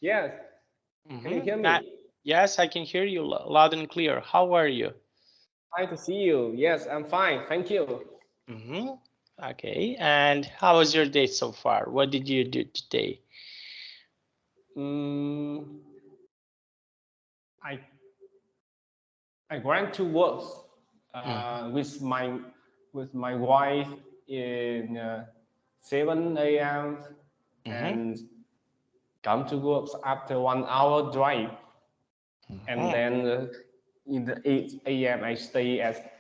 Yes. Can you hear me? Yes, I can hear you loud and clear. How are you? Fine to see you. Yes, I'm fine. Thank you. Okay, and how was your day so far? What did you do today? Mm, I I went to work with my wife in 7 a.m. and come to work after 1 hour drive, and then in the 8 a.m. I stay at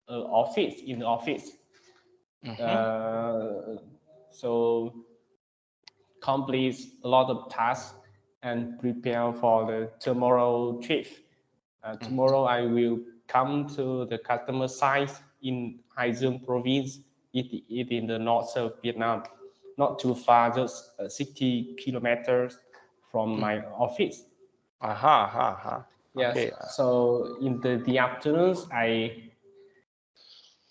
office in the office. So complete a lot of tasks and prepare for the tomorrow trip. Tomorrow I will come to the customer site in HungNQ province. It in the north of Vietnam, not too far, just 60 kilometers from my office. Yes. Okay. So in the afternoons, I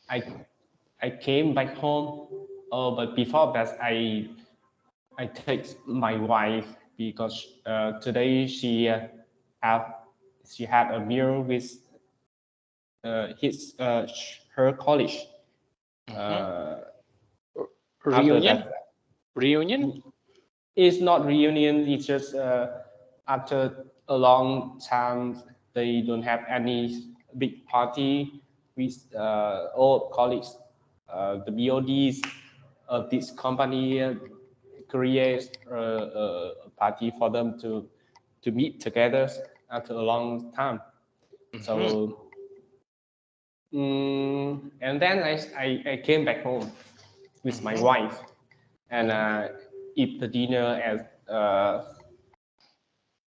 I came back home. Oh, but before that, I take my wife because today have she had a meal with his her college. Uh, After Reunion? that, Reunion? it's not reunion. It's just after a long time they don't have any big party with all colleagues. The BODs of this company creates a party for them to meet together after a long time. So and then I came back home with my wife and eat the dinner at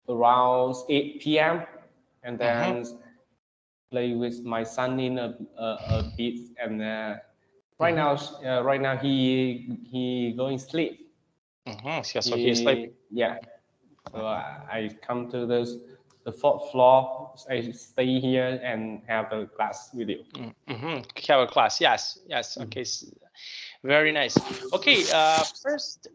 around 8 p.m. and then play with my son in a bit. And right now he going sleep. So he's sleeping. Yeah. So I come to the fourth floor. I stay here and have a class with you. Have a class. Yes. Yes. Okay. Very nice. Okay. First,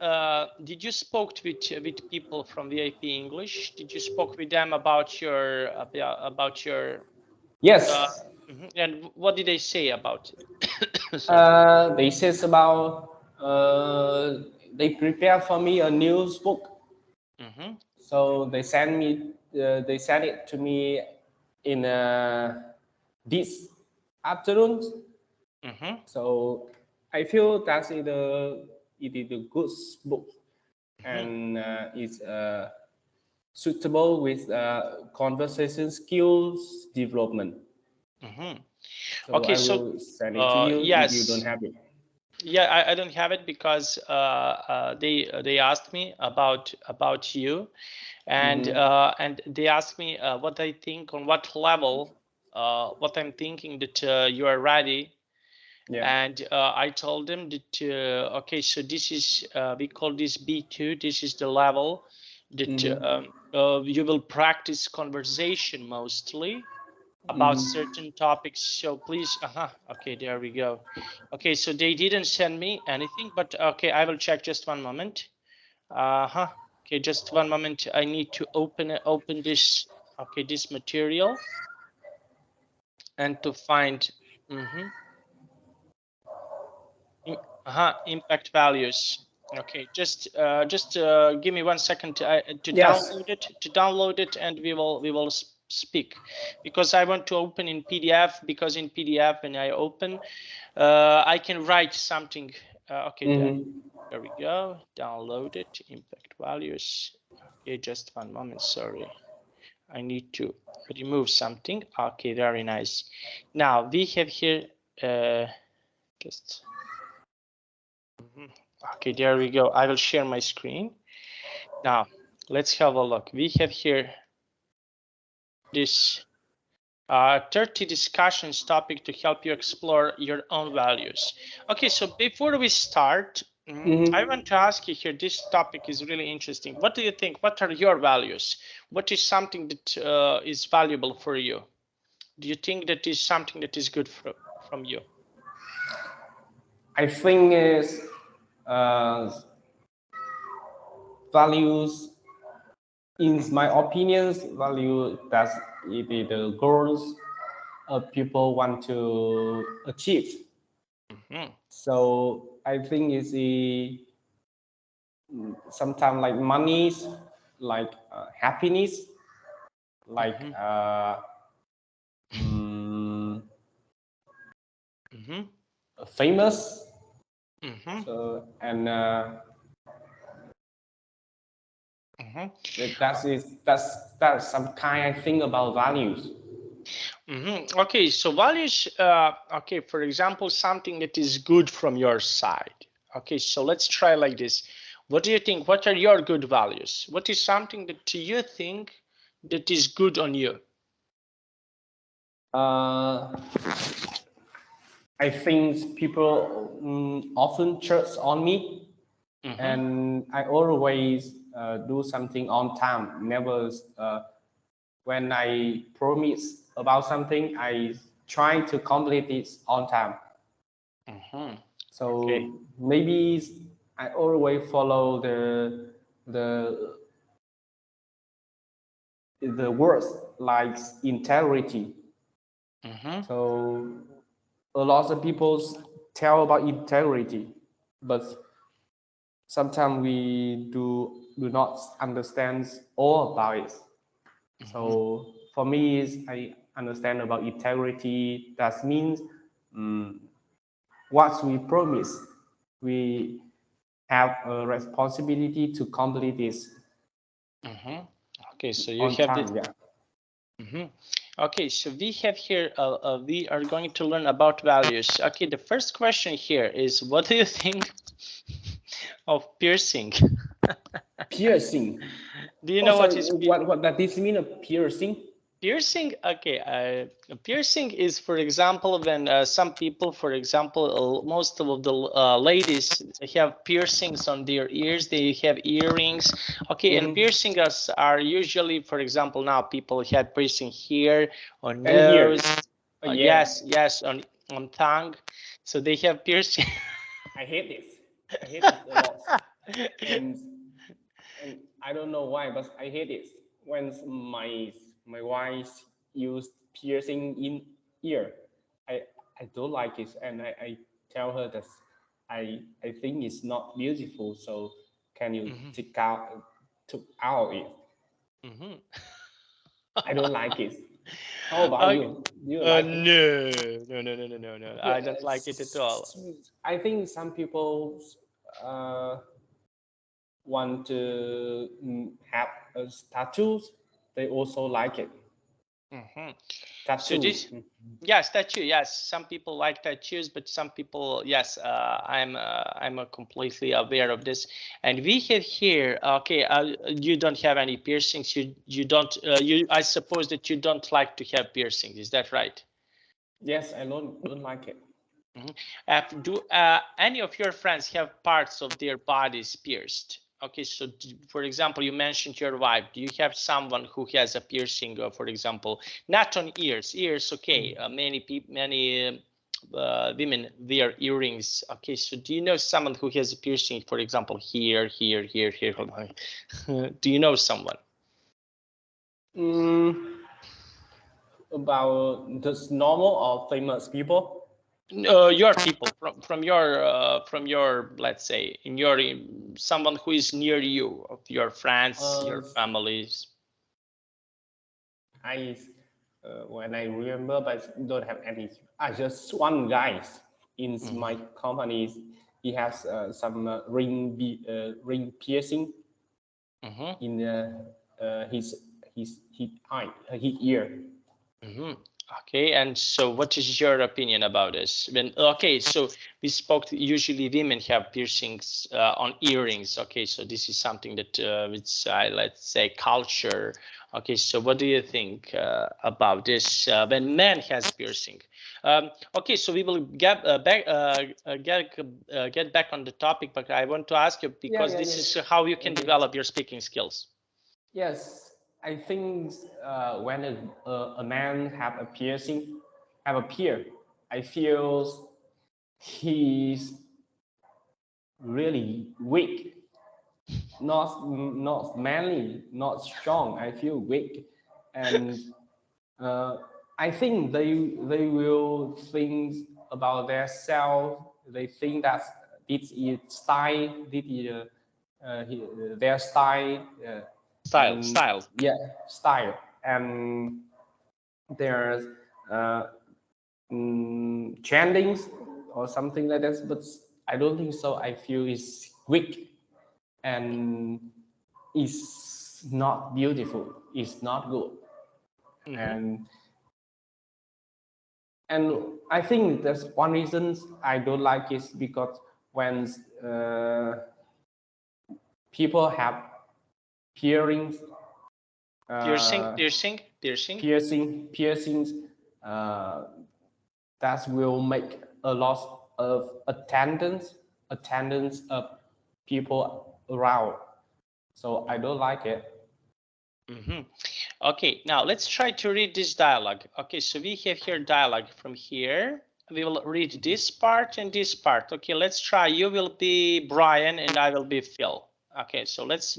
did you spoke with people from VIP English? Did you spoke with them about your Yes. and what did they say about it? Sorry. They says about they prepare for me a news book. So they sent it to me in this afternoon. So I feel that it is a good book and it's suitable with conversation skills development. So Okay. I So, will send it to you if you don't yes. have it. Yeah, I don't have it because they asked me about you, and they asked me what I think on what level, what I'm thinking that you are ready, Yeah. and I told them that okay, so this is we call this B2. This is the level that you will practice conversation mostly about certain topics. So please, okay, there we go. Okay, so they didn't send me anything, but okay, I will check just one moment. Okay, just one moment. I need to open this. Okay, this material and to find. Impact values. Okay, just give me 1 second to Yes. download it, and we will speak, because I want to open in PDF, because in PDF when I open, I can write something. Okay, there we go. Download it. Impact values. Okay, just one moment. Sorry, I need to remove something. Okay, very nice. Now we have here just. Okay, there we go. I will share my screen. Now, let's have a look. We have here this 30 discussions topic to help you explore your own values. Okay, so before we start, I want to ask you here, this topic is really interesting. What do you think? What are your values? What is something that is valuable for you? Do you think that is something that is good from you? I think is uh, values in my opinions, value that the goals people want to achieve. So I think it's the sometimes like money, like happiness, like famous. So and that's some kind I think about values. Okay, so values, okay, for example, something that is good from your side. Okay, so let's try like this. What do you think? What are your good values? What is something that you think that is good on you? I think people often trust on me, and I always do something on time. Never when I promise about something, I try to complete it on time. So Okay. maybe I always follow the words like integrity. So a lot of people tell about integrity, but sometimes we do not understand all about it. So for me, I understand about integrity. That means what we promise, we have a responsibility to complete this. Okay, so you on have time, this. Yeah. Okay, so we have here, we are going to learn about values. Okay, the first question here is, what do you think of piercing? Piercing. Do you know what is what does this mean? A piercing? Piercing? Okay, piercing is, for example, when some people, for example, most of the ladies have piercings on their ears. They have earrings. Okay, and piercings are usually, for example, now people have piercing here on nose. Yes, on tongue. So they have piercing. I hate this. I hate this a lot. and I don't know why, but I hate it when my wife used piercing in ear. I don't like it, and I tell her that I think it's not beautiful. So can you took out it? I don't like it. How about you? Do you like it? No. I don't like it at all. I think some people want to have tattoos. They also like it. So this, yes, tattoo. Yes, some people like tattoos, but some people, yes, I'm completely aware of this. And we have here, okay, you don't have any piercings. You don't. I suppose that you don't like to have piercings. Is that right? Yes, I don't like it. Do any of your friends have parts of their bodies pierced? Okay, so for example, you mentioned your wife. Do you have someone who has a piercing, for example, not on ears? Ears, okay. Many women wear earrings. Okay, so do you know someone who has a piercing, for example, here? Do you know someone? About just normal or famous people? Your people from your, let's say, someone who is near you, of your friends, your families. When I remember, but don't have any. Just one guy in my company. He has some ring piercing in his ear. Okay, and so what is your opinion about this? Okay, so we spoke, usually women have piercings on earrings. Okay, so this is something that it's let's say culture. Okay, so what do you think about this when man has piercing? Okay, so we will get back on the topic, but I want to ask you, because this is how you can develop your speaking skills. Yes, I think when a man have a piercing, I feel he's really weak. not manly, not strong. I feel weak, and I think they will think about their self. They think that this is style, this is their style, and Style. yeah, style, and there's trendings or something like that. But I don't think so. I feel it's weak and it's not beautiful. It's not good, and I think that's one reason I don't like is because when people have piercings, piercings, that will make a lot of attendance of people around. So I don't like it. Okay, now let's try to read this dialogue. Okay, so we have here dialogue from here. We will read this part and this part. Okay, let's try. You will be Brian and I will be Phil. Okay, so let's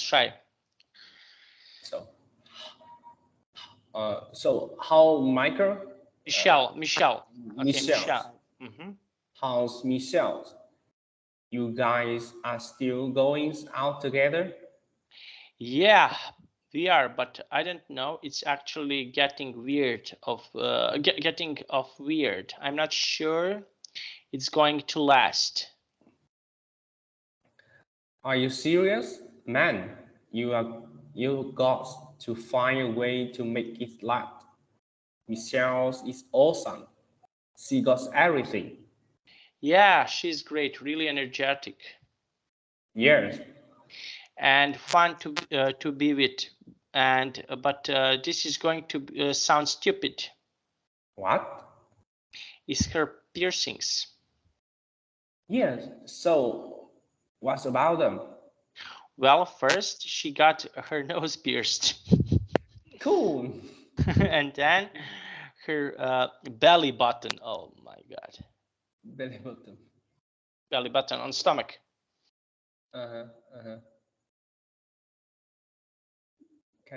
try. So how Michael? Michelle. Okay, Michelle. How's Michelle? You guys are still going out together? Yeah, we are, but I don't know. It's actually getting weird. Getting weird. I'm not sure it's going to last. Are you serious, man? You got to find a way to make it last. Michelle is awesome. She got everything. Yeah, she's great. Really energetic. Yes. And fun to be with. And but this is going to sound stupid. What? Is her piercings. Yes. So, what's about them? Well, first she got her nose pierced. Cool. And then her belly button. Oh my God. Belly button. Belly button on stomach. Can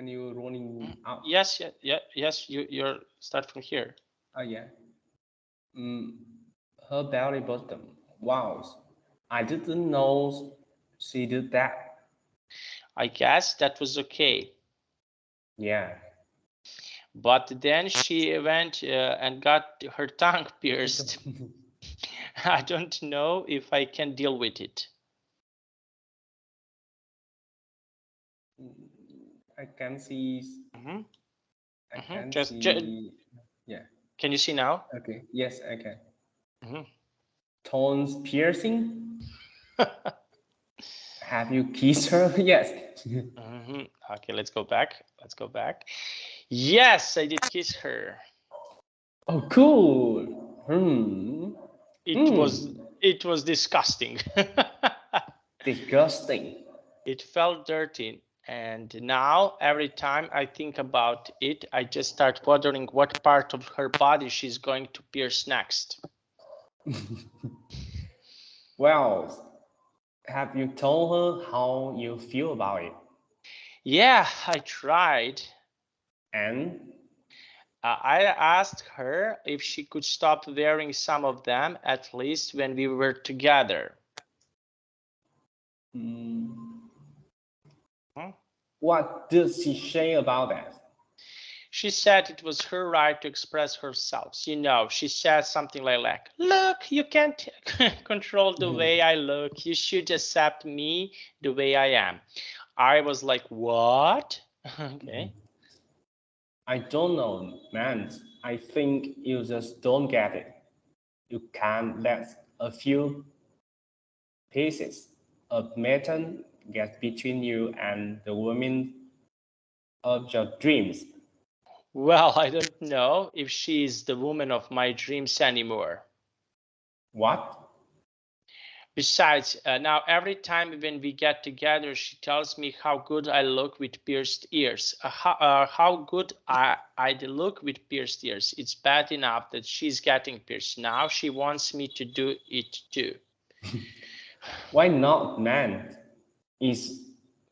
you rolling out? Yes. You start from here. Oh yeah. Her belly button. Wow. I didn't know she did that. I guess that was okay. Yeah. But then she went and got her tongue pierced. I don't know if I can deal with it. I can see. I can see. Yeah. Can you see now? Okay. Yes, I can. Tones piercing. Have you kissed her? Yes. Okay, let's go back. Yes, I did kiss her. Oh, cool. It was disgusting. Disgusting. It felt dirty. And now every time I think about it, I just start wondering what part of her body she's going to pierce next. Well, have you told her how you feel about it? Yeah, I tried. And? I asked her if she could stop wearing some of them, at least when we were together. What did she say about that? She said it was her right to express herself. You know, she said something like, look, you can't control the way I look. You should accept me the way I am. I was like, what? Okay. I don't know, man. I think you just don't get it. You can't let a few pieces of metal get between you and the woman of your dreams. Well, I don't know if she's the woman of my dreams anymore. What? Besides, now every time when we get together, she tells me how good I look with pierced ears. How good I look with pierced ears. It's bad enough that she's getting pierced. Now she wants me to do it too. Why not, man? is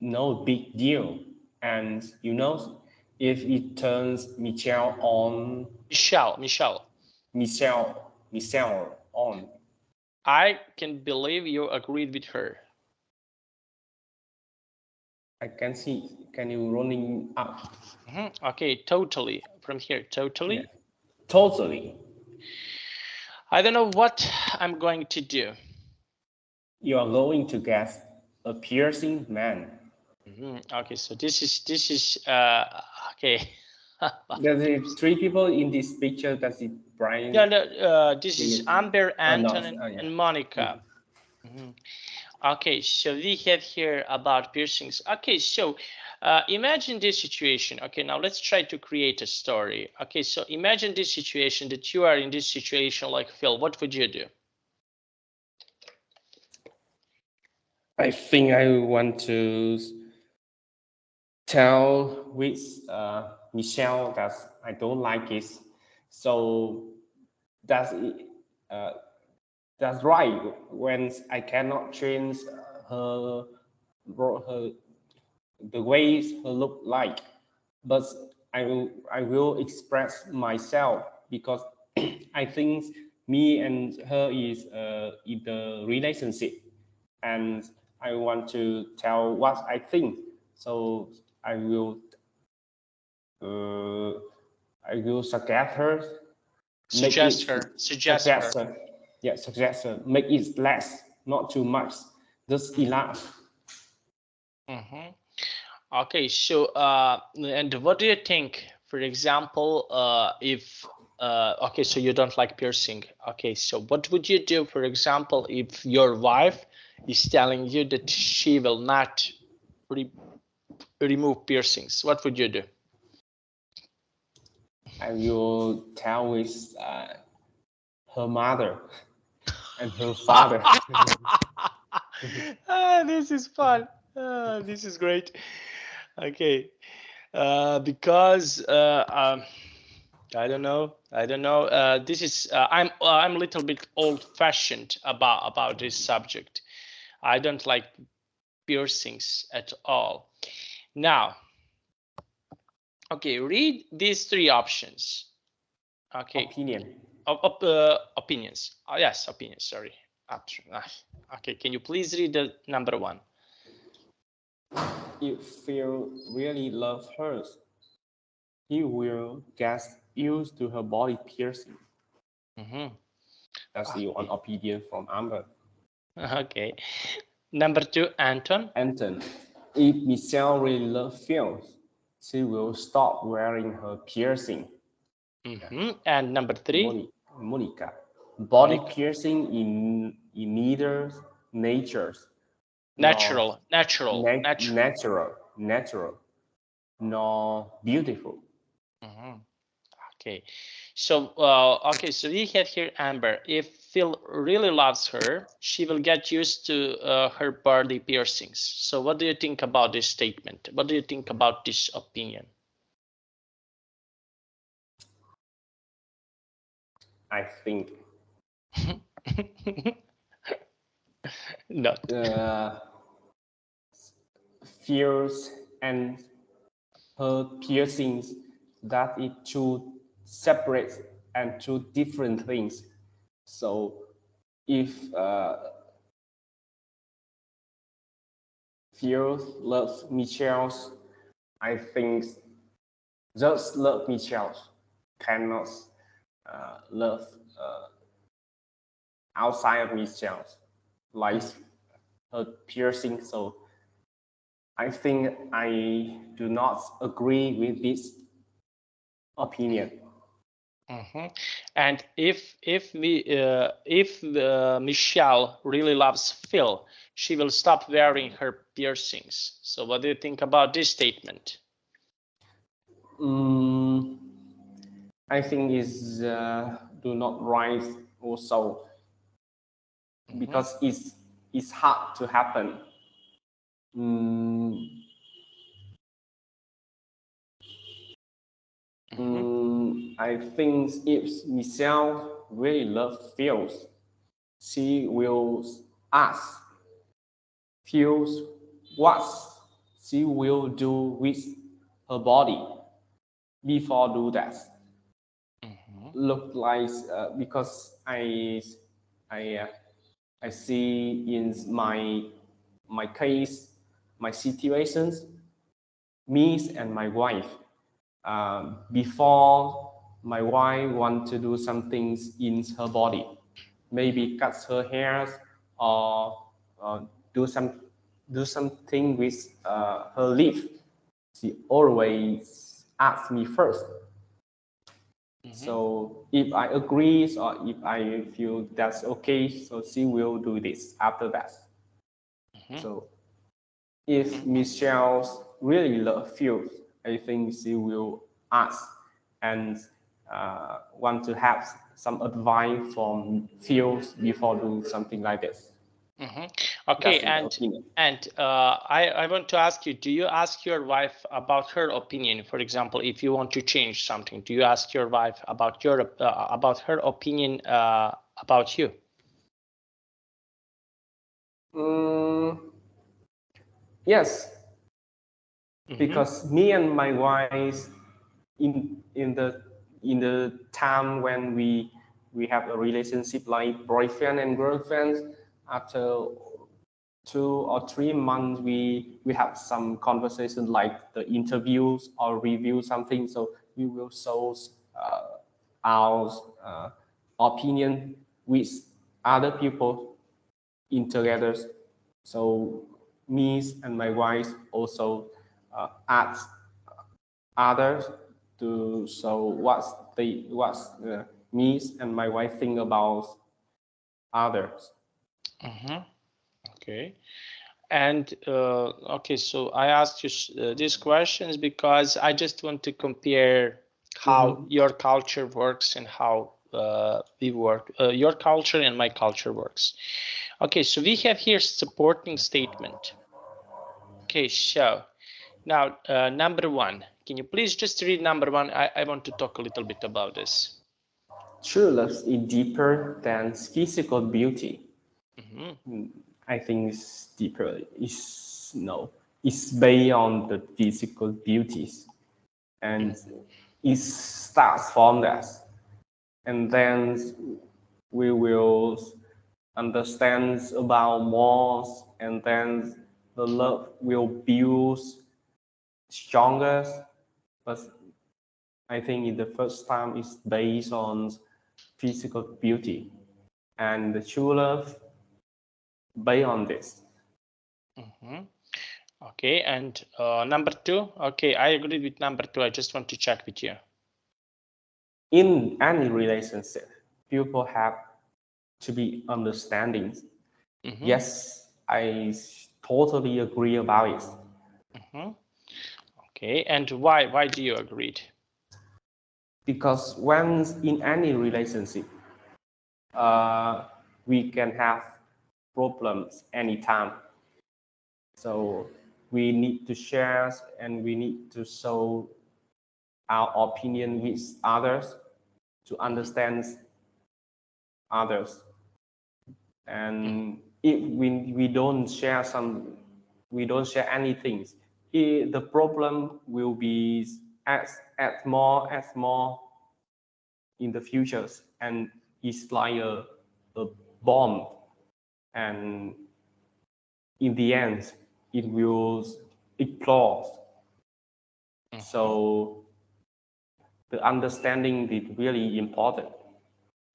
no big deal. And you know, if it turns Michelle on, Michelle on, I can believe you agreed with her. I can see. Can you rolling up? Okay, totally. From here, totally. Yeah. Totally. I don't know what I'm going to do. You are going to get a piercing man. Okay, so this is okay. There's 3 people in this picture. That's it, Brian. Yeah, no, this is Amber, Anton, yeah. and Monica. Okay, so we have here about piercings. Okay, so imagine this situation. Okay, now let's try to create a story. Okay, so imagine this situation that you are in this situation like Phil. What would you do? I think I want to tell with Michelle that I don't like it. So that's that's right. When I cannot change her, her the way her look like, but I will express myself because I think me and her is in the relationship, and I want to tell what I think. So I will suggest her, Suggest her. Yeah, suggest her. Make it less, not too much, just enough. Okay, so and what do you think? For example, if okay, so you don't like piercing. Okay, so what would you do, for example, if your wife is telling you that she will not remove piercings? What would you do? I will tell with her mother and her father. This is fun. This is great. Okay, because I don't know. This is I'm a little bit old-fashioned about this subject. I don't like piercings at all. Now, okay, read these 3 options. Okay. Opinions. Oh, yes, opinions. Sorry. Okay, can you please read the number 1? If Phil really loves her, he will get used to her body piercing. That's the one opinion from Amber. Okay. Number 2, Anton. Anton, if Michelle really loves Phil, she will stop wearing her piercing. And number 3, Monica, body piercing in neither natural, nor beautiful. Okay, so okay, so we have here Amber. If Phil really loves her, she will get used to her body piercings. So what do you think about this statement? What do you think about this opinion? I think not fears and her piercings, that is two separate and two different things. So if fears loves Michelle's, I think just love Michelle's cannot love outside of Michelle's, like her piercing. So I think I do not agree with this opinion. And if Michelle really loves Phil, she will stop wearing her piercings. So what do you think about this statement? I think is do not rise also because it's hard to happen. I think if Michelle really loves Phil, she will ask Phil what she will do with her body before do that. Look like because I see in my case, my situations, me and my wife. Before my wife want to do some things in her body, maybe cut her hair or do something with her lip. She always asks me first. So if I agree or if I feel that's okay, so she will do this after that. So if Michelle really love feels, I think she will ask and want to have some advice from feels before doing something like this. Okay, That's and I want to ask you, do you ask your wife about her opinion? For example, if you want to change something, do you ask your wife about her opinion about you? Yes, because me and my wife in the time when we have a relationship like boyfriend and girlfriend, after 2 or 3 months we have some conversation like the interviews or review something, so we will show our opinion with other people in together. So me and my wife also ask others to show what me and my wife think about others. Okay. And okay, so I asked you these questions because I just want to compare how your culture works and how we work. Your culture and my culture works. Okay, so we have here supporting statement. Okay, so now number one, can you please just read number one? I want to talk a little bit about this. True love is deeper than physical beauty. I think it's deeper. It's based on the physical beauties, and it starts from that, and then we will understand about more, and then the love will build stronger. But I think in the first time it's based on physical beauty, and the true love based on this. Okay, and number two. Okay, I agree with number two. I just want to check with you. In any relationship, people have to be understanding. Yes, I totally agree about it. Okay, and why do you agree? Because when in any relationship, we can have problems anytime. So we need to share and we need to show our opinion with others to understand others. And if we don't share anything, the problem will be as more in the future, and it's like a bomb, and in the end it will explode. So the understanding is really important,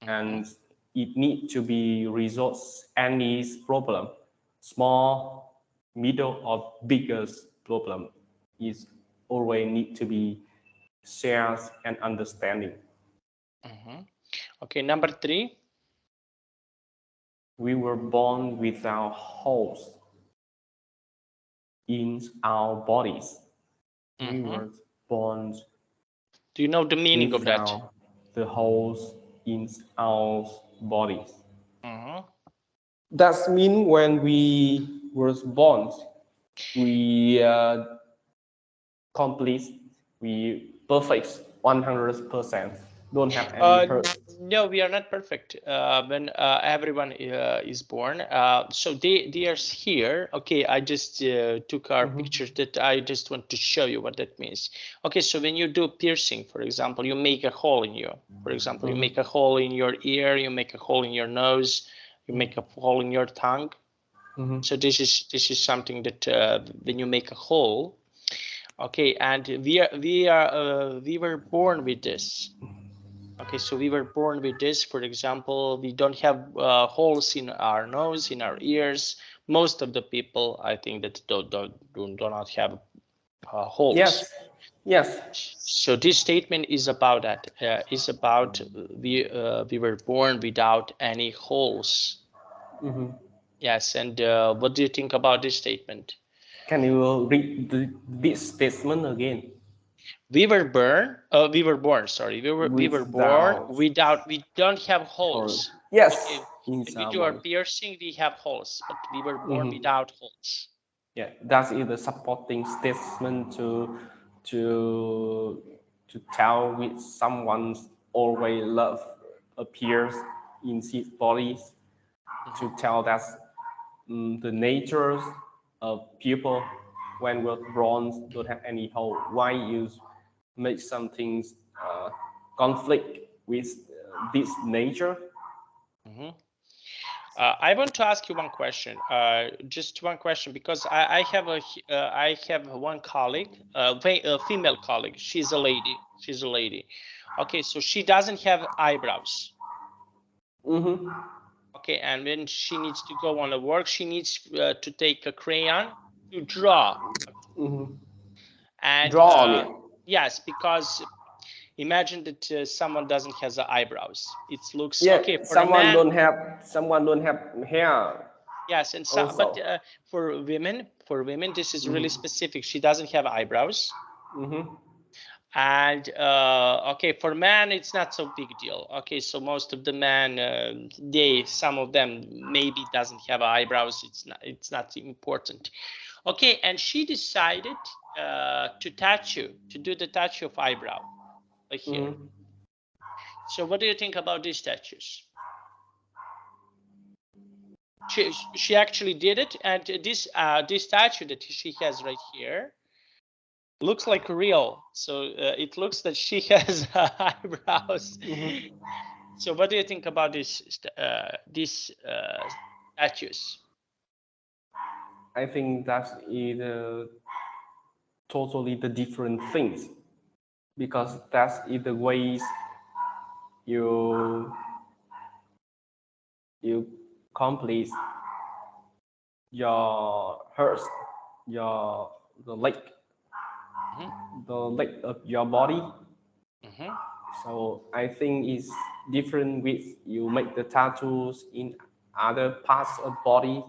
and it needs to be resolved any problem, small, middle, or biggest problem is always need to be shared and understanding. Okay, number three. We were born with our holes in our bodies. We were born. Do you know the meaning of that? The holes in our bodies. That means when we were born, we complete, we perfect 100%. don't have any hurt. No, we are not perfect. When everyone is born, so they are here. Okay, I just took our picture that I just want to show you what that means. Okay, so when you do piercing, for example, you make a hole in you. For example, you make a hole in your ear, you make a hole in your nose, you make a hole in your tongue. So this is something that when you make a hole. Okay, and we were born with this. Okay, so we were born with this. For example, we don't have holes in our nose, in our ears. Most of the people, I think, that do not have holes. Yes, yes. So this statement is about that. Is about we were born without any holes. Yes, and what do you think about this statement? Can you read this statement again? We were born. Sorry, we were born without. We don't have holes. Yes, Okay, in when we do our someone. piercing, we have holes, but we were born without holes. Yeah, that is the supporting statement to tell with someone's always love appears in his body, to tell that the natures of people when we're born don't have any hole. Why you make something conflict with this nature? I want to ask you one question, just one question, because I have one colleague, a female colleague. She's a lady. She's a lady. Okay, so she doesn't have eyebrows. Okay, and when she needs to go on a work, she needs to take a crayon to draw. And Draw on it. yes, because imagine that someone doesn't have the eyebrows. It looks Yeah, okay for a someone man. don't have hair. Yes, and so, but for women, this is really specific. She doesn't have eyebrows. And okay, for men, it's not so big deal. Okay, so most of the men, some of them maybe doesn't have eyebrows. It's not important. Okay, and she decided to do the tattoo of eyebrow, like here. So what do you think about these tattoos? She actually did it, and this tattoo that she has right here looks like real. So it looks that she has eyebrows. So what do you think about these tattoos? I think that's either totally the different things, because that's either ways you complete your hurt, the leg of your body. So I think it's different with you make the tattoos in other parts of body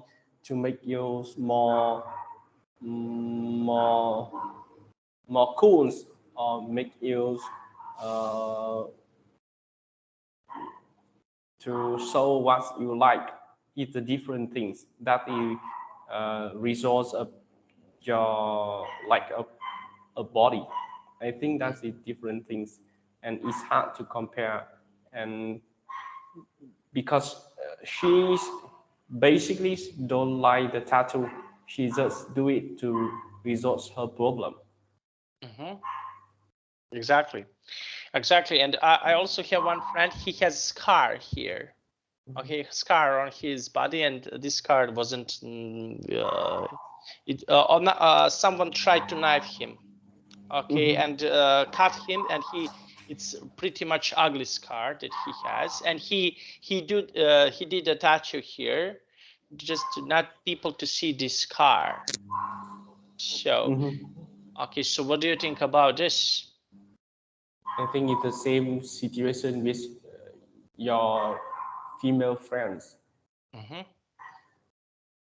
to make you more cool, or make you to show what you like. It's the different things that is results of your like a body. I think that's the different things, and it's hard to compare. And because she's basically don't like the tattoo, she just do it to resolve her problem. Exactly. And I also have one friend. He has scar here. Okay, scar on his body, and this scar wasn't. Someone tried to knife him. Okay, and cut him, and it's pretty much ugly scar that he has, and he did a tattoo here, just to not people to see this scar. So okay, so what do you think about this? I think it's the same situation with your female friends.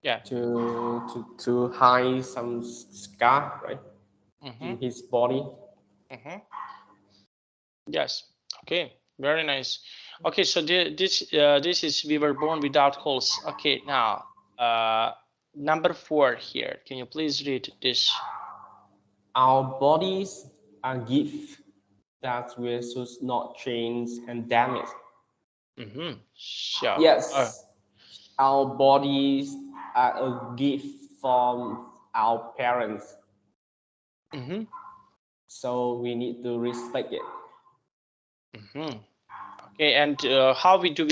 Yeah. To hide some scar, right, in his body. Yes. Okay. Very nice. Okay, so this is we were born without holes. Okay, now number 4 here. Can you please read this? Our bodies are gift that we should not change and damage. Sure. Yes, our bodies are a gift from our parents, so we need to respect it. Okay, and how do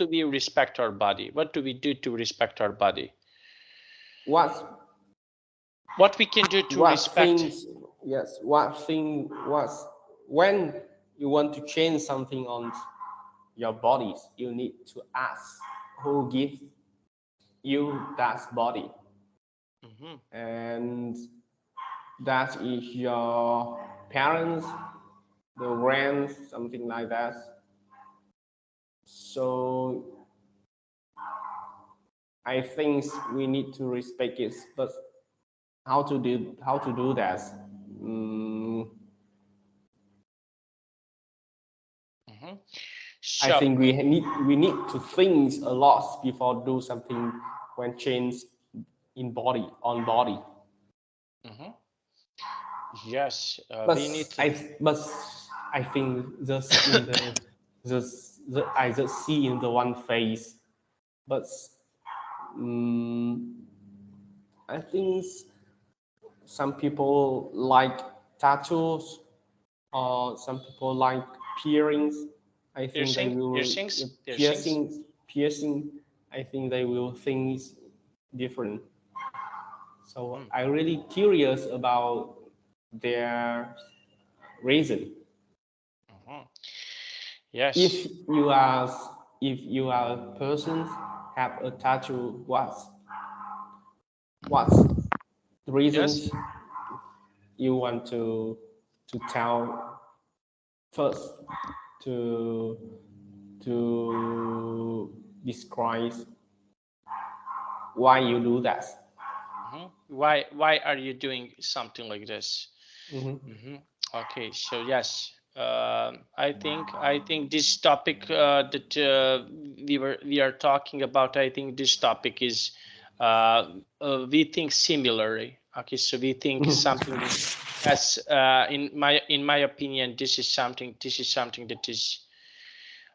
we respect our body? What do we do to respect our body? What we can do to respect? things? Yes, when you want to change something on your bodies, you need to ask who gives you that body, and that is your parents, the friends, something like that. So I think we need to respect it, but how to do that? I think we need to think a lot before do something when change in body on body. Yes, But we need to. I think just in I just see in the one face, but I think some people like tattoos, or some people like piercings. I think they will piercing. I think they will think different. So I'm really curious about their reason. Yes. If you are a person have a tattoo, what's the reasons you want to tell first, to describe why you do that. Why are you doing something like this? Okay, so yes, I think this topic that we are talking about, I think this topic is we think similarly. Okay, so we think something as in my opinion, this is something that is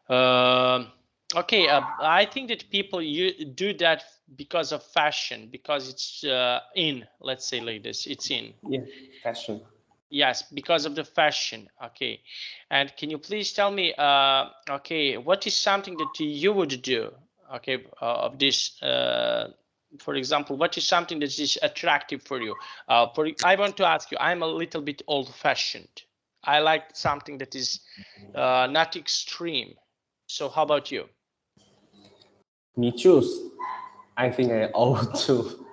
okay. I think that people do that because of fashion, because it's in. Let's say like this, it's in. Yeah, fashion. Yes, because of the fashion. Okay, and can you please tell me, okay, what is something that you would do? Okay, of this. For example, what is something that is attractive for you? I want to ask you. I'm a little bit old-fashioned. I like something that is not extreme. So how about you? Me choose. I think I old too.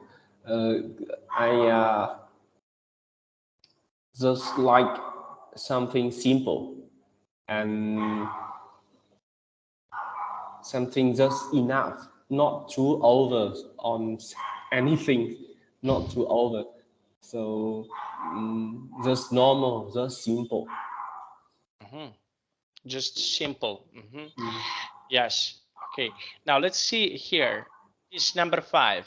I just like something simple and something just enough, not too over on anything, not too over. So just normal, just simple. Just simple. Yes. Okay. Now let's see here. It's number 5.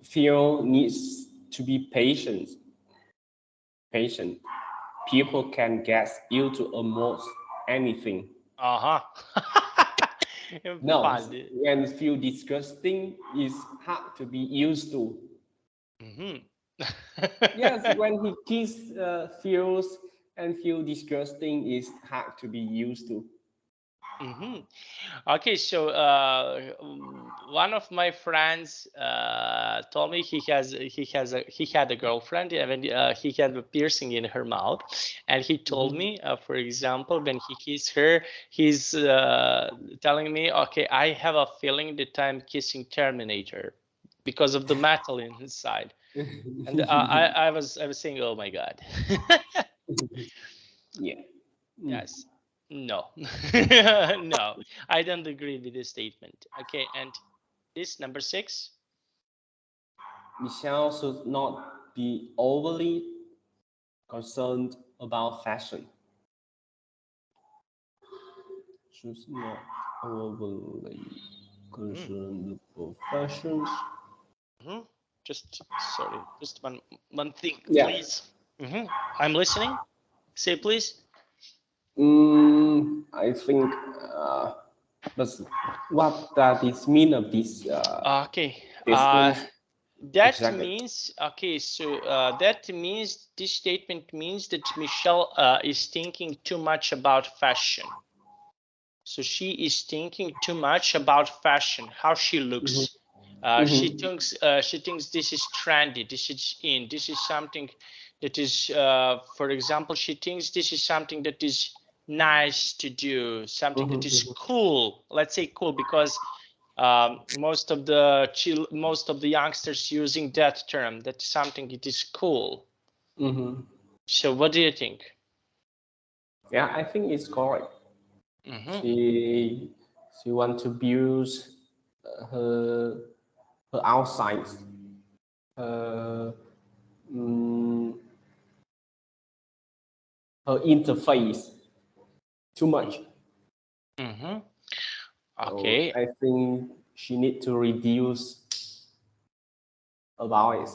Fear needs to be patient. Patient. People can get you to almost anything. No, when feel disgusting is hard to be used to. Yes, when he kiss feels and feel disgusting is hard to be used to. Okay, so one of my friends told me he had a girlfriend, and he had a piercing in her mouth, and he told me, for example, when he kissed her, he's telling me, okay, I have a feeling that I'm kissing Terminator because of the metal inside, and I was saying, oh my God. Yeah. Yes. No. No, I don't agree with this statement. Okay, and this number 6. Michelle should not be overly concerned about fashion. Should not overly concerned about fashion. Just sorry, just one thing, Yeah. please. I'm listening. Say please. I think, but what does it mean of this Okay. statement That exactly? means, okay, so that means this statement means that Michelle is thinking too much about fashion. So she is thinking too much about fashion, how she looks. She thinks this is trendy, this is in, this is something that is, for example, she thinks this is something that is nice to do, something that is cool. Let's say cool because most of the youngsters using that term. That's something it is cool. So what do you think? Yeah, I think it's correct. She wants to build her outside, her her interface too much. Okay. So I think she need to reduce about it.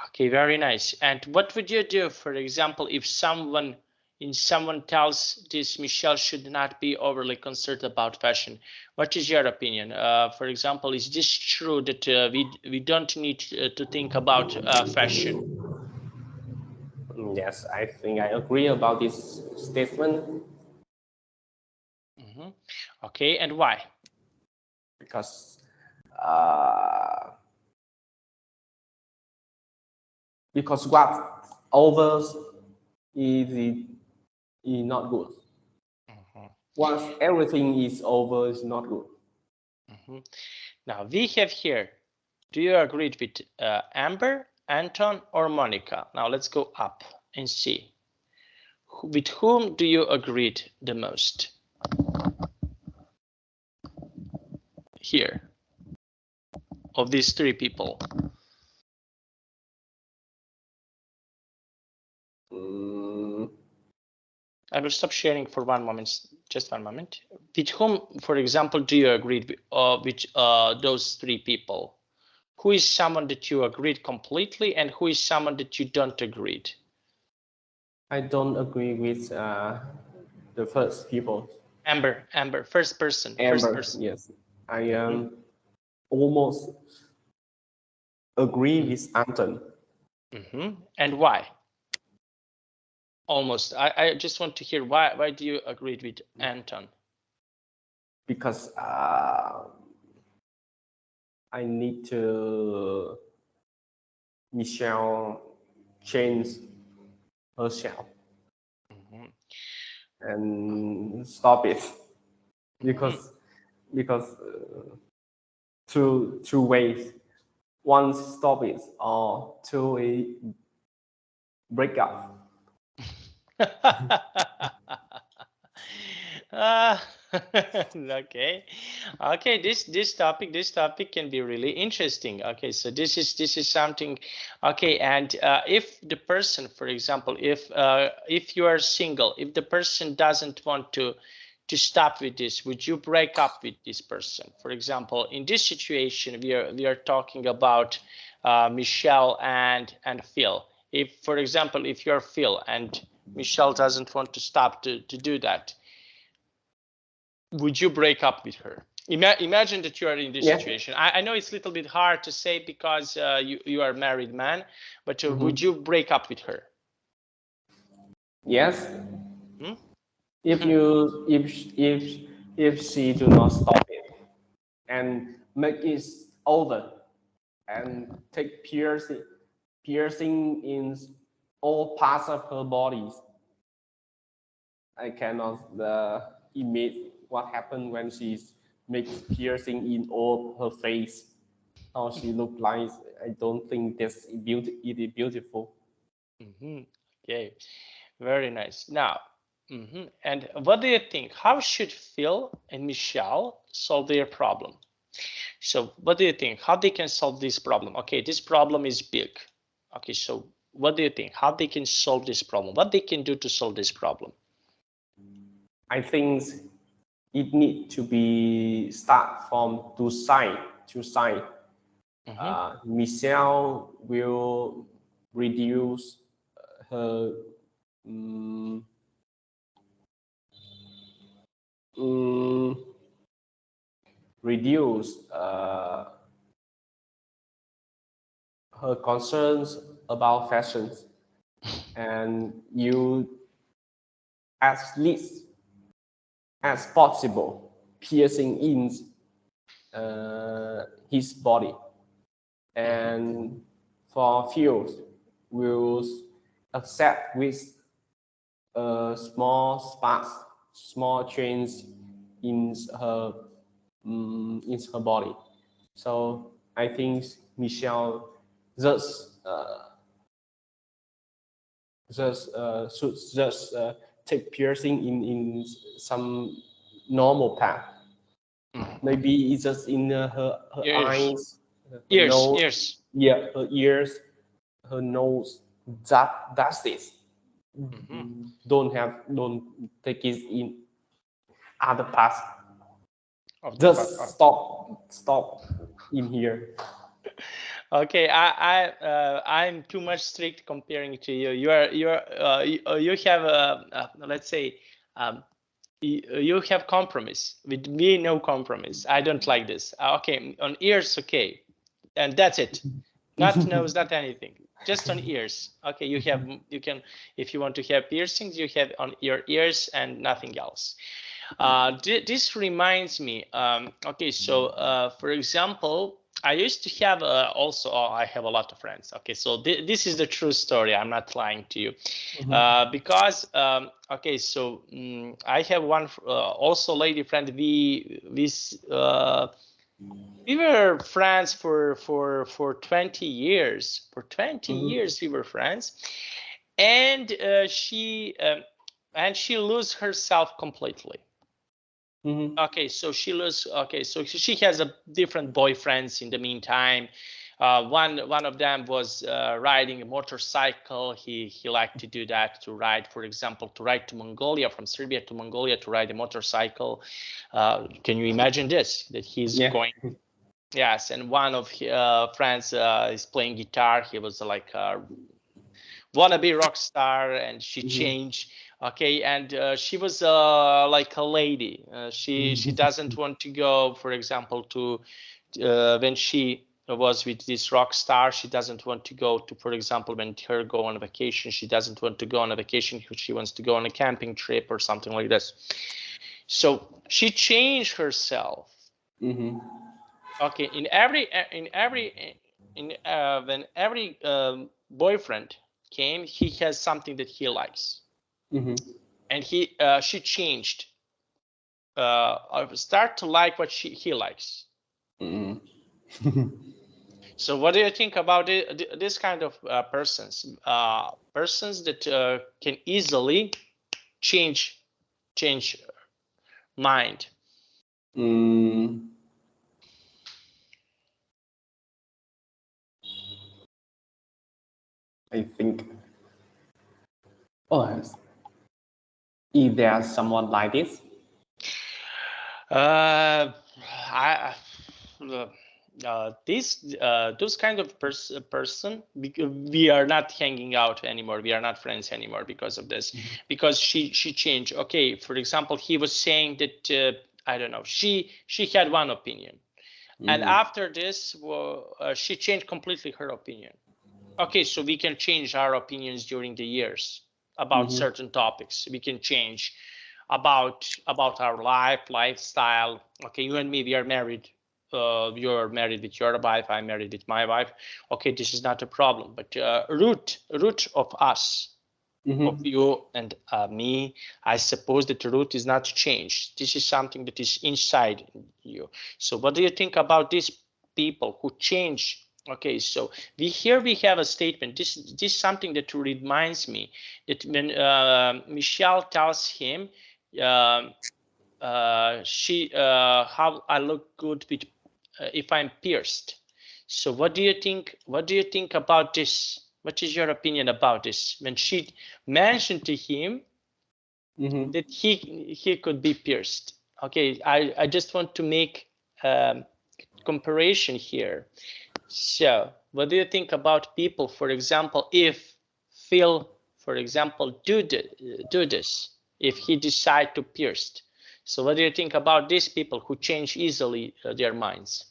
Okay, very nice. And what would you do, for example, if someone tells this Michelle should not be overly concerned about fashion? What is your opinion? For example, is this true that we don't need to think about fashion? Yes, I think I agree about this statement Okay, and why? because uh, what over is not good. Once everything is over, is not good. Now we have here, do you agree with Amber, Anton, or Monica? Now let's go up and see. With whom do you agree the most? Here, of these three people. I will stop sharing for one moment, just one moment. With whom, for example, do you agree with those three people? Who is someone that you agreed completely and who is someone that you don't agree? I don't agree with the first people. Amber, first person. Amber, yes. I almost agree with Anton. And why? Almost. I just want to hear why do you agree with Anton? Because I need to Michelle change herself and stop it because two ways. One, stop it, or two, break up. Okay, this topic can be really interesting. Okay, so this is something. Okay, and if the person, for example, if you are single, if the person doesn't want to stop with this, would you break up with this person? For example, in this situation, we are talking about Michelle and Phil. If, for example, if you're Phil and Michelle doesn't want to stop to do that, would you break up with her? Imagine that you are in this situation. I know it's a little bit hard to say because you are a married man, but would you break up with her? Yes. If you if she do not stop it and make it over and take piercing in all parts of her body, I cannot imagine what happened when she makes piercing in all her face. How she look like? I don't think this it is beautiful. Okay, very nice. Now, and what do you think? How should Phil and Michelle solve their problem? So what do you think? How they can solve this problem? Okay, this problem is big. Okay, so what do you think? How they can solve this problem? What they can do to solve this problem? I think it need to be start from two side. Michelle will reduce her mm, mm, reduce her concerns about fashions, and you as least as possible piercing in his body, and for few will accept with small spots, small change in her body. So I think Michelle should just take piercing in some normal path. Maybe it's just in her Ears, eyes, her ears, nose, ears. yeah, her ears, her nose. That's it. Don't take it in other parts. Of the part. Just stop in here. Okay, I'm too much strict comparing to you. You have let's say you have compromise. With me, no compromise. I don't like this. Okay, on ears, okay, and that's it. Not nose, not anything. Just on ears. Okay, you can, if you want to have piercings, you have on your ears and nothing else. This reminds me. Okay, so for example, I used to have also. Oh, I have a lot of friends. Okay, so this is the true story. I'm not lying to you, because okay, so I have one also lady friend. We were friends for 20 years. For 20 years we were friends, and she lose herself completely. Okay, so she lose. Okay, so she has a different boyfriends in the meantime. One of them was riding a motorcycle. He liked to do that, to ride, for example, to ride to Mongolia, from Serbia to Mongolia, to ride a motorcycle. Can you imagine this? That he's going. Yes, and one of his friends is playing guitar. He was like a wannabe rock star, and she changed. Okay, and she was like a lady. She doesn't want to go, for example, to when she was with this rock star, she doesn't want to go to, for example, when her go on a vacation, she doesn't want to go on a vacation. She wants to go on a camping trip or something like this. So she changed herself. Okay, when every boyfriend came, he has something that he likes, and she changed. I start to like what he likes. So, what do you think about this kind of persons? Persons that can easily change mind. I think, oh, if there's someone like this, Those kind of person, we are not hanging out anymore. We are not friends anymore because of this. Because she changed. Okay, for example, he was saying that I don't know. She had one opinion, and after this, she changed completely her opinion. Okay, so we can change our opinions during the years about certain topics. We can change about our lifestyle. Okay, you and me, we are married. You're married with your wife. I'm married with my wife. Okay, this is not a problem. But root of us, of you and me, I suppose that the root is not changed. This is something that is inside you. So what do you think about these people who change? Okay, so we have a statement. This is something that reminds me that when Michelle tells him, how I look good with if I'm pierced. So what do you think? What do you think about this? What is your opinion about this? When she mentioned to him that he could be pierced. Okay, I just want to make comparison here. So what do you think about people, for example, if feel for example, do this if he decide to pierce. So what do you think about these people who change easily their minds?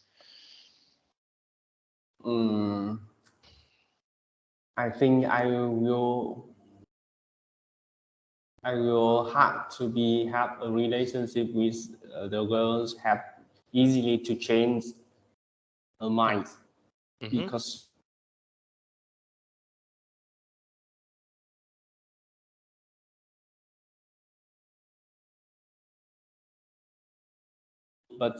I think I will have to have a relationship with the girls, have easily to change her mind, because but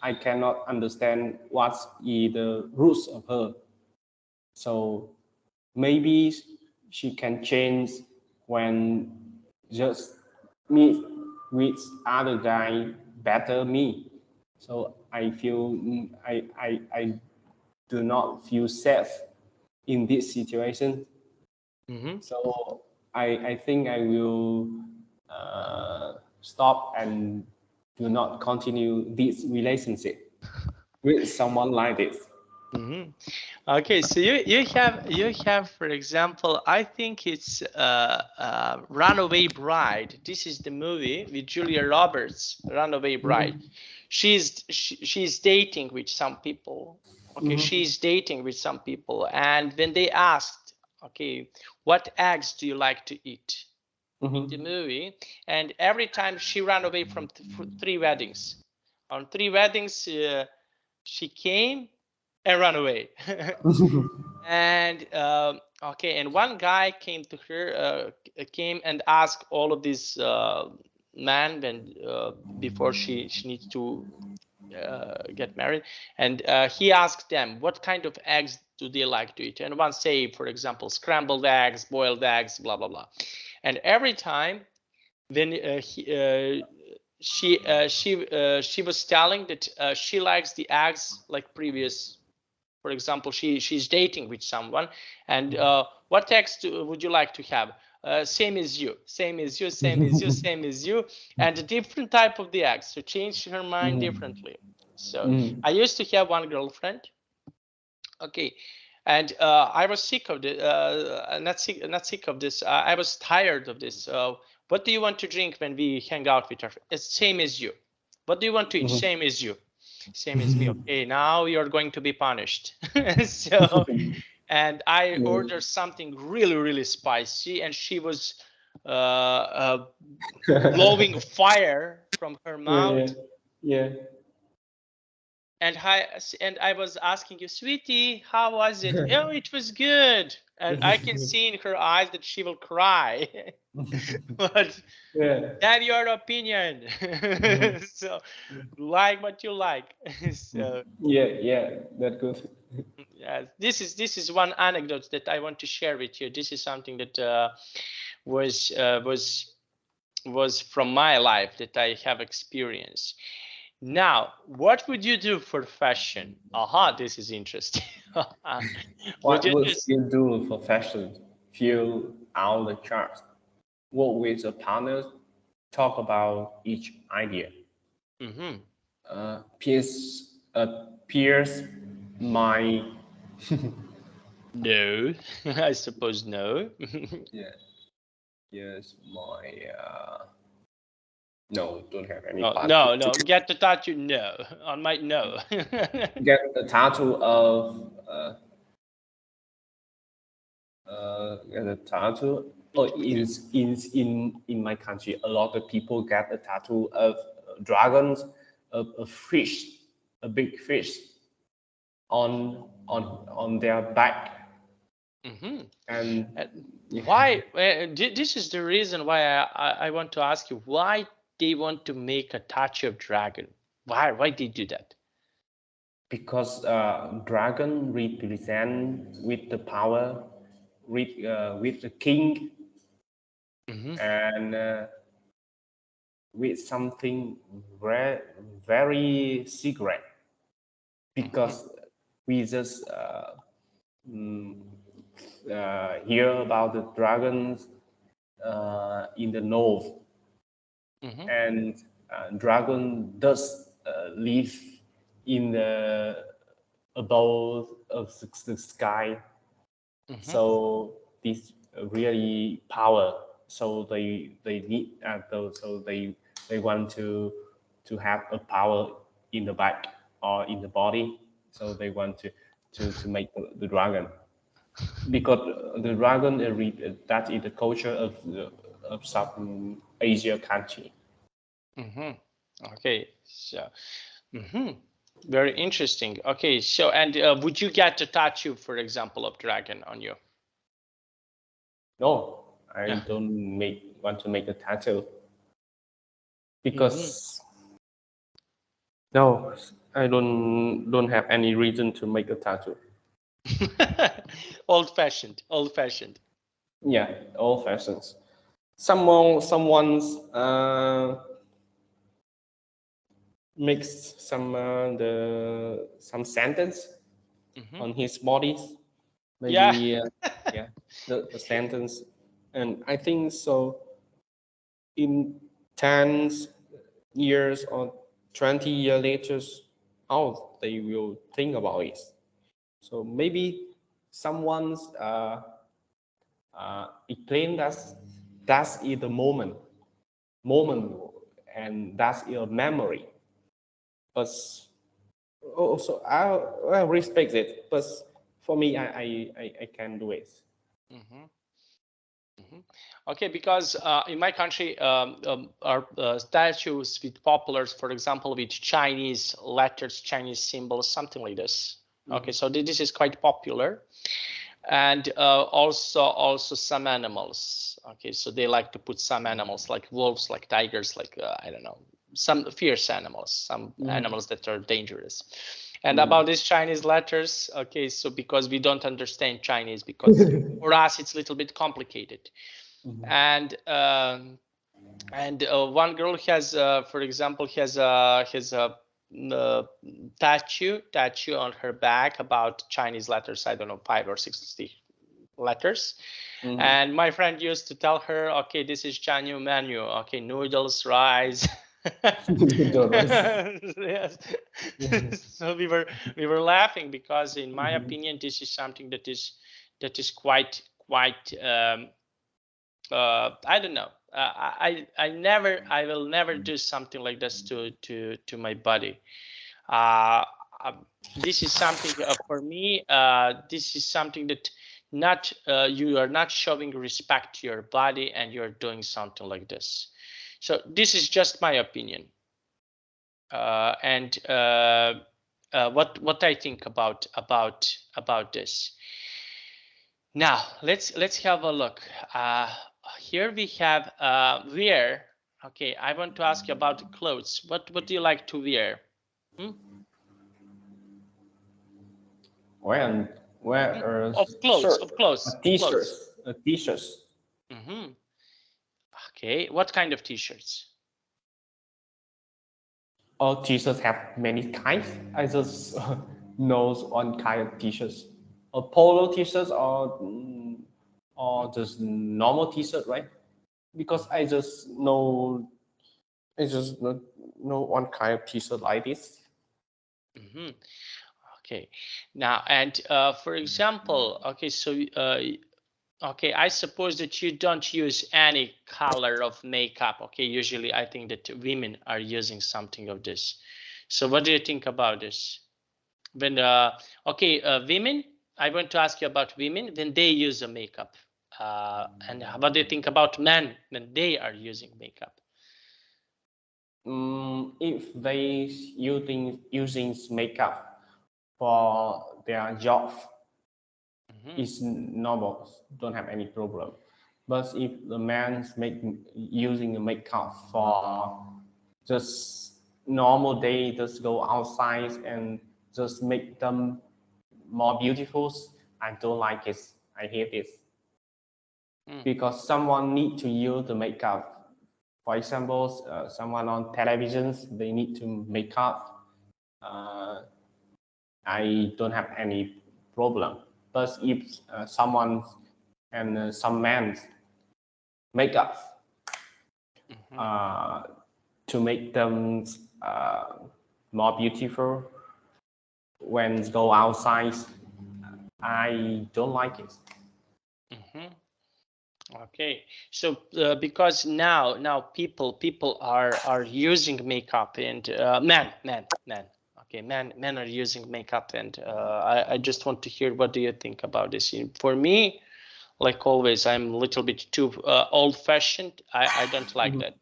I cannot understand what's the roots of her. So maybe she can change when just meet with other guy better me. So I feel I do not feel safe in this situation. So I think I will stop and do not continue this relationship with someone like this. Okay, so you have, for example, I think it's Runaway Bride. This is the movie with Julia Roberts, Runaway Bride. She's dating with some people. Okay, she's dating with some people, and when they asked, okay, what eggs do you like to eat in the movie, and every time she ran away from 3 weddings. On 3 weddings, she came and ran away. And okay, and one guy came to her, came and asked all of these men when before she needs to get married, and he asked them what kind of eggs do they like to eat, and one say, for example, scrambled eggs, boiled eggs, blah blah blah, and every time when she was telling that she likes the eggs like previous. For example, she's dating with someone, and what eggs would you like to have? Same as you, same as you, same as you, same as you, and a different type of the eggs to change her mind differently. So I used to have one girlfriend. Okay, and I was sick of this. Not sick of this. I was tired of this. What do you want to drink when we hang out with her? It's same as you. What do you want to eat? Same as you. Same as me. Okay, now you're going to be punished. So, and I ordered something really, really spicy, and she was blowing fire from her mouth. Yeah. And I was asking you, sweetie, how was it? Oh, it was good. And I can see in her eyes that she will cry. But have your opinion. So like what you like. So yeah, that's good. yeah, this is one anecdote that I want to share with you. This is something that was from my life that I have experienced. Now, what would you do for fashion? Aha, this is interesting. What would you do for fashion? Fill out the chart. Work with a partner. Talk about each idea. Pierce my. No, I suppose no. Yeah. Yes, my. No, don't have any. No. Get the tattoo. No, on my no. Get the tattoo of. Get a tattoo. Oh, in my country, a lot of people get a tattoo of dragons, of a fish, a big fish, on their back. And why? This is the reason why I want to ask you why they want to make a tattoo of dragon. Why they do that? Because dragon represent with the power, with the king, and with something very secret. Because we just hear about the dragons in the north, and dragon does live in the above of the sky. So this really power. So they need so they want to have a power in the back or in the body. So they want to make the dragon, because the dragon that is the culture of South Asia country. Okay, so very interesting. Okay, so and would you get a tattoo, for example, of dragon on you? No, I Yeah. don't want to make a tattoo because no, I don't have any reason to make a tattoo. Old fashioned, old fashioned. Yeah, old fashions. Someone's makes some sentence on his body, Yeah. maybe yeah, the sentence, and I think so. In 10 years or 20 years later, how they will think about it. So maybe someone's explain that's is the moment, and that's your memory. But also I respect it, but for me, I can do it. Okay, because in my country, our statues with populars, for example, with Chinese letters, Chinese symbols, something like this. Okay, so this is quite popular, and also some animals. Okay, so they like to put some animals like wolves, like tigers, like I don't know, some fierce animals, some animals that are dangerous. And about these Chinese letters, okay, so because we don't understand Chinese, because for us it's a little bit complicated. And one girl has, for example, has a tattoo on her back about Chinese letters. I don't know, 5 or 6 letters. And my friend used to tell her, okay, this is Chinese menu. Okay, noodles, rice. Yes. So we were laughing because, in my opinion, this is something that is quite I don't know. I will never do something like this to my body. Uh, this is something for me. This is something that not you are not showing respect to your body, and you are doing something like this. So this is just my opinion, and what I think about this. Now let's have a look. Here we have wear. Okay, I want to ask you about clothes. What do you like to wear? Wear Of clothes, shirt, of clothes, a of t-shirt, clothes. a t-shirt. Okay, what kind of t-shirts? All t-shirts have many kinds. I just know one kind of t-shirts, a polo t-shirts or just normal t-shirt, right? Because I just know one kind of t-shirt like this. Okay, now and for example, okay, so okay, I suppose that you don't use any color of makeup. Okay, usually I think that women are using something of this. So what do you think about this? When okay, women, I want to ask you about women when they use a makeup, and what do you think about men when they are using makeup? If they using makeup for their job, it's normal, don't have any problem. But if the man's using the makeup for just normal day, just go outside and just make them more beautiful, I don't like it. I hate it. Because someone need to use the makeup. For example, someone on televisions, they need to make up. I don't have any problem. But if someone and some men make up to make them more beautiful when go outside, I don't like it. Okay, so because now people are using makeup, and men. Okay, men are using makeup, and I just want to hear what do you think about this. For me, like always, I'm a little bit too old-fashioned. I don't like that.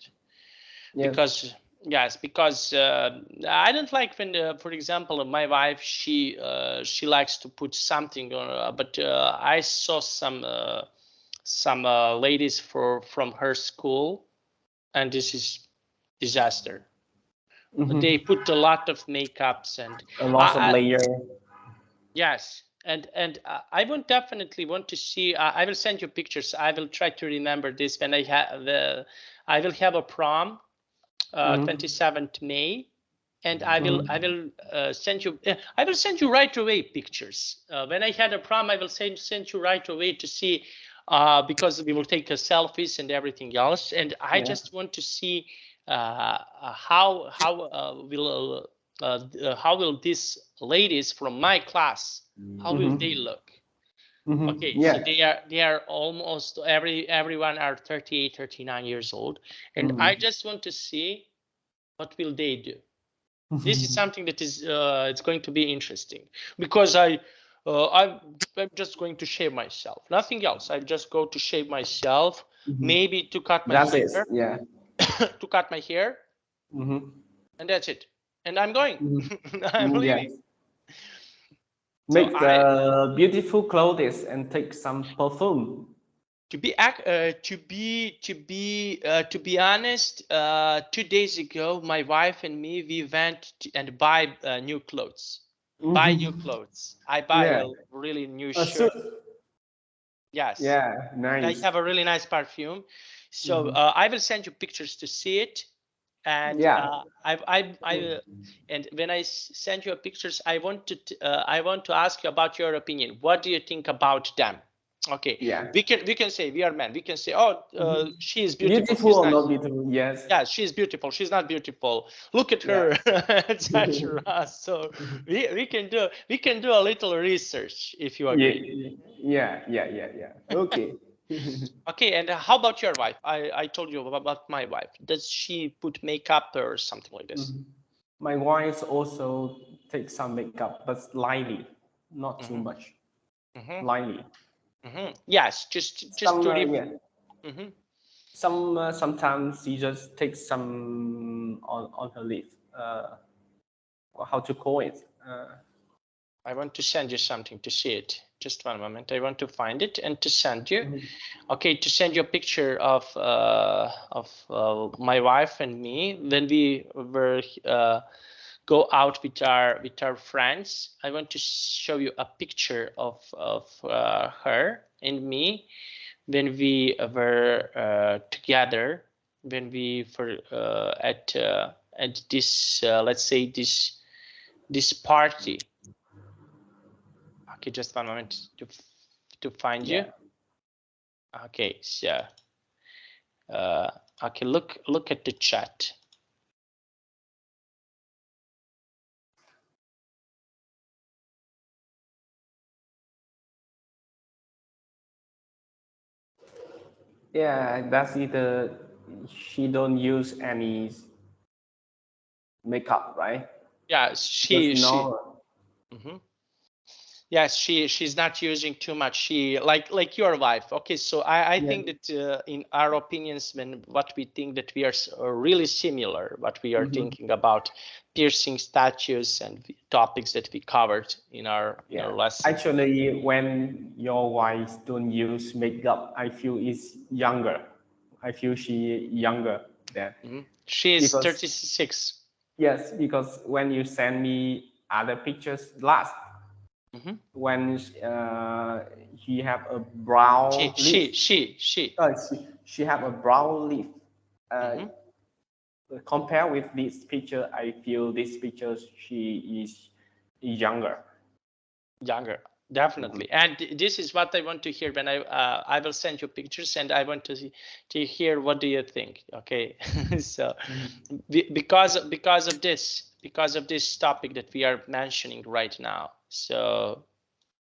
Yes. Because yes, because I don't like when for example my wife, she likes to put something on, but I saw some ladies from her school, and this is disaster. They put a lot of makeups and A lot of layer. yes, and I would definitely want to see. I will send you pictures. I will try to remember this when I have I will have a prom, 27th May, and I will send you. I will send you right away pictures. When I had a prom, I will send you right away to see, because we will take selfies and everything else. And I just want to see how will these ladies from my class, how will they look? Okay, so they are almost everyone are 38, 39 years old, and I just want to see what will they do. This is something that is it's going to be interesting, because I'm just going to shave myself, nothing else. I just go to shave myself, maybe to cut my hair. It. Yeah. To cut my hair, and that's it. And I'm going. I'm leaving. Make beautiful clothes and take some perfume. To be honest, 2 days ago, my wife and me, we went and buy new clothes. Buy new clothes. I buy a really new shirt. Yes. Yeah, nice. I have a really nice perfume. So I will send you pictures to see it. And and when I send you pictures, I want to ask you about your opinion. What do you think about them? Okay. Yeah. We can say, we are men. We can say, oh, she is beautiful. Beautiful She's or nice. not beautiful? Yes. Yeah, she's beautiful. She's not beautiful. Look at her, etc. So we can do a little research if you agree. Yeah. Okay. Okay, and how about your wife? I told you about my wife. Does she put makeup or something like this? My wife also takes some makeup, but lightly, not too much. Lightly. Yes, just to sometimes she just takes some on her lip. How to call it? I want to send you something to see it. Just one moment. I want to find it and to send you. Okay, to send you a picture of my wife and me when we were go out with our friends. I want to show you a picture of her and me when we were together, when we were at this let's say this party. Okay, just one moment to find you. Okay, so okay, look at the chat. Yeah, that's either she don't use any makeup, right? Yeah, she. Mm-hmm. Yes, she's not using too much. She like your wife. Okay, so I think that in our opinions, when what we think that we are really similar, what we are thinking about piercing statues and topics that we covered in our lesson. Actually, when your wife don't use makeup, I feel it's younger. I feel she younger than. She is 36. Yes, because when you send me other pictures last, when he have a brown lip, she have a brown lip. Compare with this picture, I feel this picture she is younger. Definitely. And this is what I want to hear when I will send you pictures, and I want to hear what do you think. Okay. So because of this topic that we are mentioning right now. So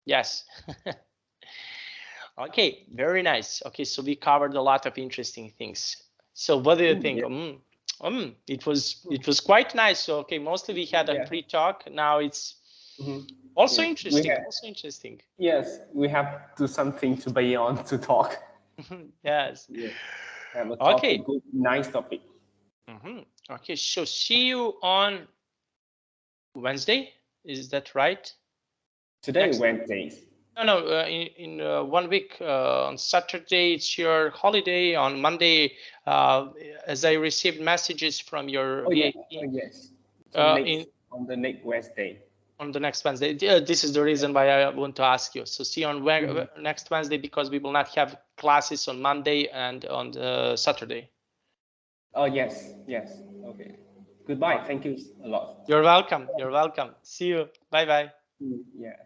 yes. Okay, very nice. Okay, so we covered a lot of interesting things. So what do you think? Yeah. It was quite nice. So okay, mostly we had a pre-talk. Now it's also Yes. interesting. Yes, we have to something to be on to talk. Yes. Yeah. Have a Okay. topic, good, nice topic. Okay, so see you on Wednesday. Is that right? Today, Wednesdays. No, in 1 week. On Saturday, it's your holiday. On Monday, as I received messages from your VIP. Yes. So on the next Wednesday. On the next Wednesday. This is the reason why I want to ask you. So see you on next Wednesday, because we will not have classes on Monday and on Saturday. Oh, yes. Okay. Goodbye. Thank you a lot. You're welcome. See you. Bye-bye. Yeah.